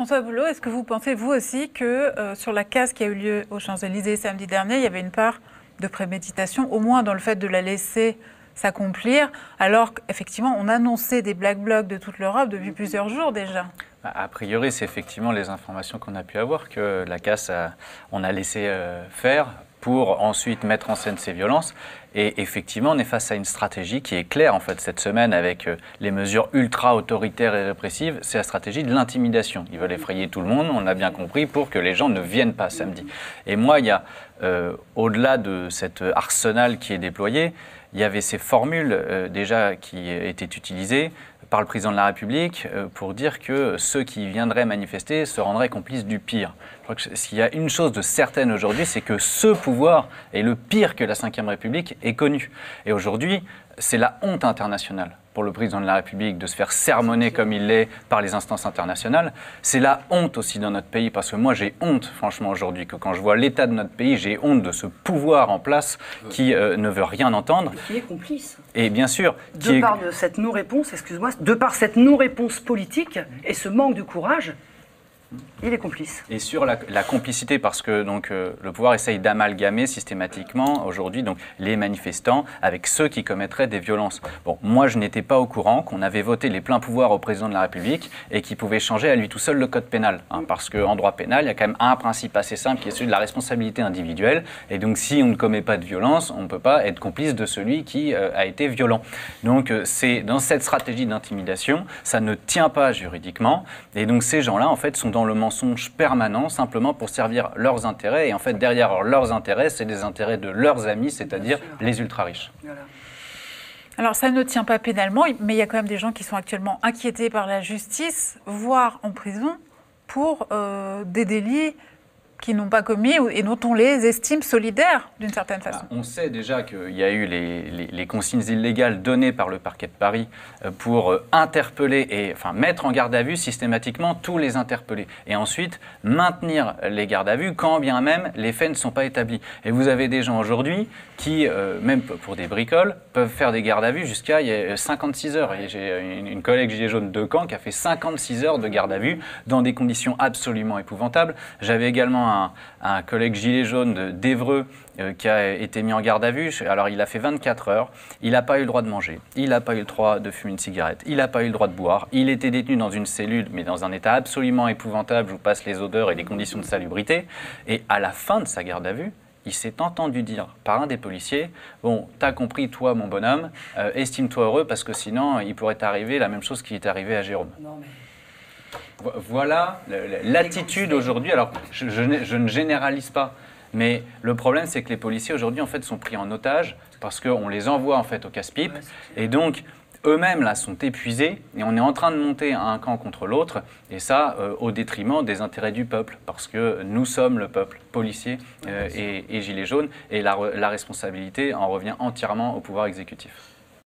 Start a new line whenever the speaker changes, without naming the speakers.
François Boulot, est-ce que vous pensez, vous aussi, que sur la casse qui a eu lieu aux Champs-Élysées samedi dernier, il y avait une part de préméditation, au moins dans le fait de la laisser s'accomplir, alors qu'effectivement, on annonçait des Black Blocs de toute l'Europe depuis plusieurs jours déjà?
A priori, c'est effectivement les informations qu'on a pu avoir, que la casse, on a laissé faire pour ensuite mettre en scène ces violences. Et effectivement, on est face à une stratégie qui est claire en fait cette semaine avec les mesures ultra autoritaires et répressives. C'est la stratégie de l'intimidation. Ils veulent effrayer tout le monde, on l'a bien compris, pour que les gens ne viennent pas samedi. Et moi, il y a, au-delà de cet arsenal qui est déployé, il y avait ces formules déjà qui étaient utilisées par le président de la République pour dire que ceux qui viendraient manifester se rendraient complices du pire. Je crois que s'il y a une chose de certaine aujourd'hui, c'est que ce pouvoir est le pire que la Ve République ait connu. Et aujourd'hui, c'est la honte internationale pour le président de la République de se faire sermonner comme il l'est par les instances internationales. C'est la honte aussi dans notre pays, parce que moi j'ai honte franchement aujourd'hui, que quand je vois l'état de notre pays, j'ai honte de ce pouvoir en place qui ne veut rien entendre.
Et qui est complice.
Et bien sûr...
De par de cette non-réponse, excuse-moi, de par cette non-réponse politique et ce manque de courage, il est complice.
Et sur la complicité, parce que donc, le pouvoir essaye d'amalgamer systématiquement aujourd'hui donc, les manifestants avec ceux qui commettraient des violences. Bon, moi, je n'étais pas au courant qu'on avait voté les pleins pouvoirs au président de la République et qu'il pouvait changer à lui tout seul le code pénal. Hein, parce qu'en droit pénal, il y a quand même un principe assez simple qui est celui de la responsabilité individuelle. Et donc, si on ne commet pas de violence, on ne peut pas être complice de celui qui a été violent. Donc, c'est dans cette stratégie d'intimidation, ça ne tient pas juridiquement. Et donc, ces gens-là, en fait, sont dans le mensonge permanent, simplement pour servir leurs intérêts. Et en fait, derrière leurs intérêts, c'est des intérêts de leurs amis, c'est-à-dire les ultra-riches. Voilà.
Alors, ça ne tient pas pénalement, mais il y a quand même des gens qui sont actuellement inquiétés par la justice, voire en prison, pour des délits qui n'ont pas commis et dont on les estime solidaires, d'une certaine façon.
On sait déjà qu'il y a eu les consignes illégales données par le parquet de Paris pour interpeller et mettre en garde à vue systématiquement tous les interpellés. Et ensuite, maintenir les gardes à vue quand bien même les faits ne sont pas établis. Et vous avez des gens aujourd'hui qui, même pour des bricoles, peuvent faire des gardes à vue jusqu'à 56 heures. Et j'ai une collègue gilet jaune de Caen qui a fait 56 heures de garde à vue dans des conditions absolument épouvantables. J'avais également un collègue gilet jaune d'Évreux qui a été mis en garde à vue. Alors, il a fait 24 heures. Il n'a pas eu le droit de manger. Il n'a pas eu le droit de fumer une cigarette. Il n'a pas eu le droit de boire. Il était détenu dans une cellule, mais dans un état absolument épouvantable. Je vous passe les odeurs et les conditions de salubrité. Et à la fin de sa garde à vue, il s'est entendu dire par un des policiers « Bon, t'as compris, toi, mon bonhomme, estime-toi heureux parce que sinon, il pourrait t'arriver la même chose qui est arrivé à Jérôme. » Voilà l'attitude aujourd'hui. Alors, je ne généralise pas, mais le problème, c'est que les policiers aujourd'hui, en fait, sont pris en otage parce qu'on les envoie en fait au casse-pipe, et donc eux-mêmes là sont épuisés et on est en train de monter un camp contre l'autre, et ça au détriment des intérêts du peuple, parce que nous sommes le peuple, policiers et gilets jaunes, et la responsabilité en revient entièrement au pouvoir exécutif.